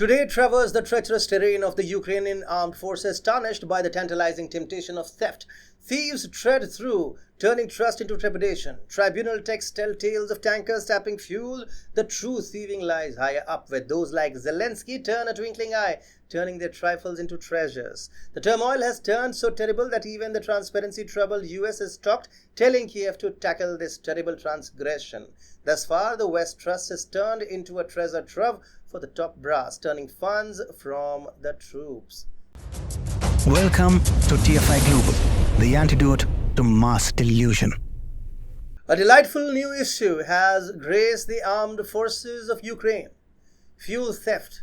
Today traverse the treacherous terrain of the Ukrainian Armed Forces, tarnished by the tantalizing temptation of theft. Thieves tread through, turning trust into trepidation. Tribunal texts tell tales of tankers tapping fuel. The true thieving lies higher up, where those like Zelensky turn a twinkling eye, turning their trifles into treasures. The turmoil has turned so terrible that even the transparency-troubled US is shocked, telling Kiev to tackle this terrible transgression. Thus far, the West Trust has turned into a treasure trove for the top brass, turning funds from the troops. Welcome to TFI Global, the antidote to mass delusion. A delightful new issue has graced the armed forces of Ukraine: fuel theft.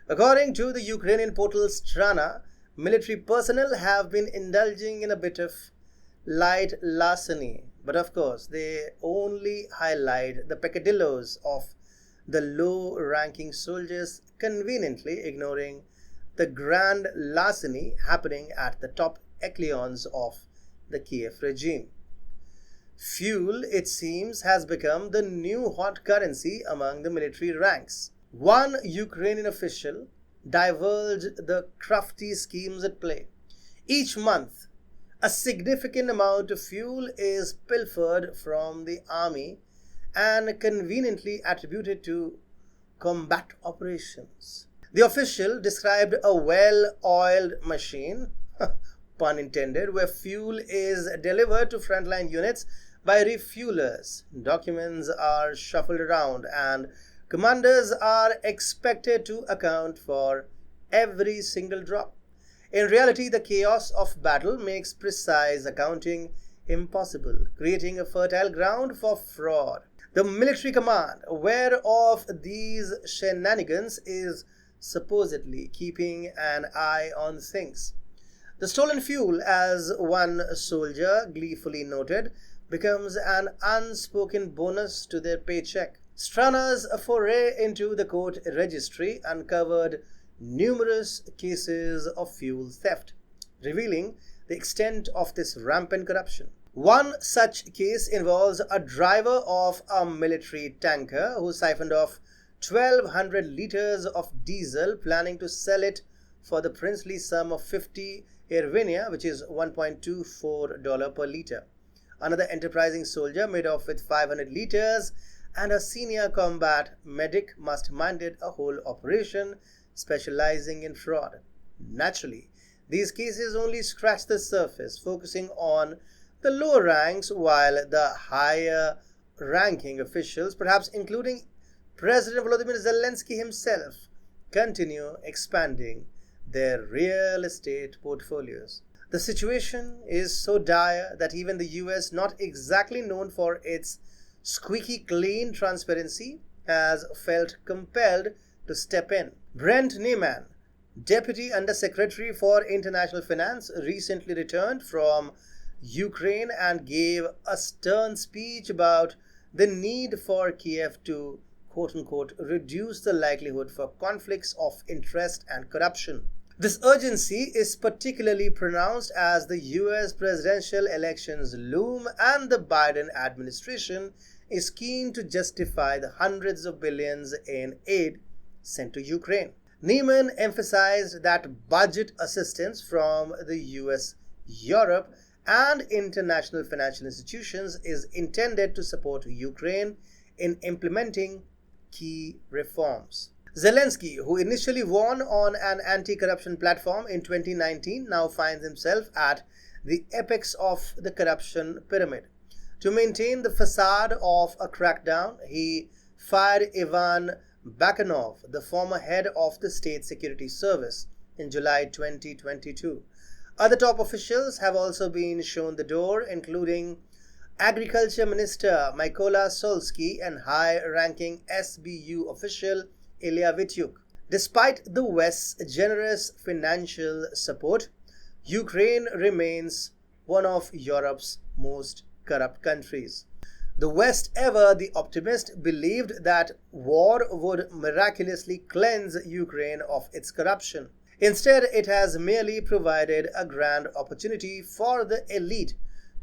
According to the Ukrainian portal Strana, military personnel have been indulging in a bit of light larceny. But of course, they only highlight the peccadillos of the low-ranking soldiers, conveniently ignoring the grand larceny happening at the top echelons of the Kiev regime. Fuel, it seems, has become the new hot currency among the military ranks. One Ukrainian official divulged the crafty schemes at play. Each month, a significant amount of fuel is pilfered from the army and conveniently attributed to combat operations. The official described a well-oiled machine, pun intended, where fuel is delivered to frontline units by refuelers. Documents are shuffled around and commanders are expected to account for every single drop. In reality, the chaos of battle makes precise accounting impossible, creating a fertile ground for fraud. The military command, aware of these shenanigans, is supposedly keeping an eye on things. The stolen fuel, as one soldier gleefully noted, becomes an unspoken bonus to their paycheck. Strana's foray into the court registry uncovered numerous cases of fuel theft, revealing the extent of this rampant corruption. One such case involves a driver of a military tanker who siphoned off 1,200 liters of diesel, planning to sell it for the princely sum of 50 hryvnia, which is $1.24 per liter. Another enterprising soldier made off with 500 liters, and a senior combat medic masterminded a whole operation specializing in fraud. Naturally, these cases only scratch the surface, focusing on the lower ranks, while the higher ranking officials, perhaps including President Volodymyr Zelensky himself, continue expanding their real estate portfolios. The situation is so dire that even the US, not exactly known for its squeaky clean transparency, has felt compelled to step in. Brent Neiman, Deputy Undersecretary for International Finance, recently returned from Ukraine and gave a stern speech about the need for Kiev to, quote-unquote, reduce the likelihood for conflicts of interest and corruption. This urgency is particularly pronounced as the US presidential elections loom and the Biden administration is keen to justify the hundreds of billions in aid sent to Ukraine. Neiman emphasized that budget assistance from the US, Europe, and international financial institutions is intended to support Ukraine in implementing key reforms. Zelensky, who initially won on an anti-corruption platform in 2019, now finds himself at the apex of the corruption pyramid. To maintain the facade of a crackdown, he fired Ivan Bakanov, the former head of the State Security Service, in July 2022. Other top officials have also been shown the door, including Agriculture Minister Mykola Solsky and high-ranking SBU official Ilya Vityuk. Despite the West's generous financial support, Ukraine remains one of Europe's most corrupt countries. The West, ever the optimist, believed that war would miraculously cleanse Ukraine of its corruption. Instead, it has merely provided a grand opportunity for the elite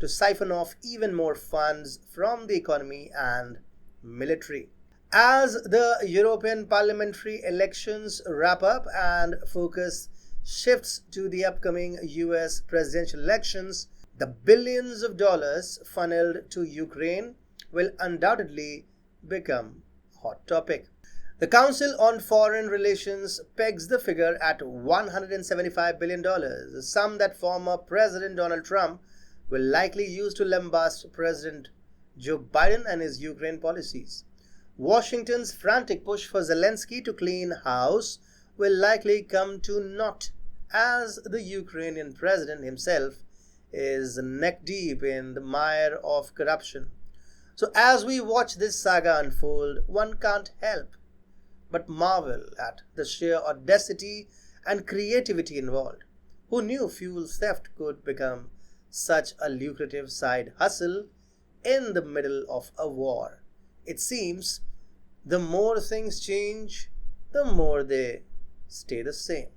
to siphon off even more funds from the economy and military. As the European parliamentary elections wrap up and focus shifts to the upcoming US presidential elections, the billions of dollars funneled to Ukraine will undoubtedly become a hot topic. The Council on Foreign Relations pegs the figure at $175 billion, a sum that former President Donald Trump will likely use to lambast President Joe Biden and his Ukraine policies. Washington's frantic push for Zelensky to clean house will likely come to naught as the Ukrainian president himself is neck deep in the mire of corruption. So as we watch this saga unfold, one can't help but marvel at the sheer audacity and creativity involved. Who knew fuel theft could become such a lucrative side hustle in the middle of a war? It seems the more things change, the more they stay the same.